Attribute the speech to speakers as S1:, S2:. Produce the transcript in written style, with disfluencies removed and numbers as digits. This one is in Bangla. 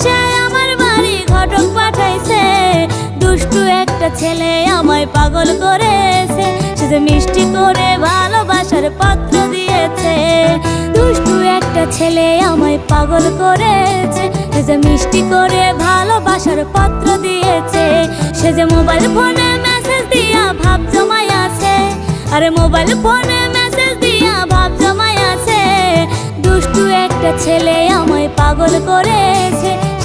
S1: সে আমার বাড়ি ঘটক পাঠাইছে। দুষ্টু একটা ছেলে আমায় পাগল করেছে, সে যে মিষ্টি করে ভালোবাসার পত্র দিয়েছে। দুষ্টু একটা ছেলে আমায় পাগল করেছে, সে যে মিষ্টি করে ভালোবাসার পত্র দিয়েছে। সে যে মোবাইল ফোনে মেসেজ দিয়া ভাব জমাই আছে, আরে মোবাইল ফোনে মেসেজ দিয়া ভাব জমাই আছে। দুষ্টু একটা ছেলে আমায় পাগল করেছে,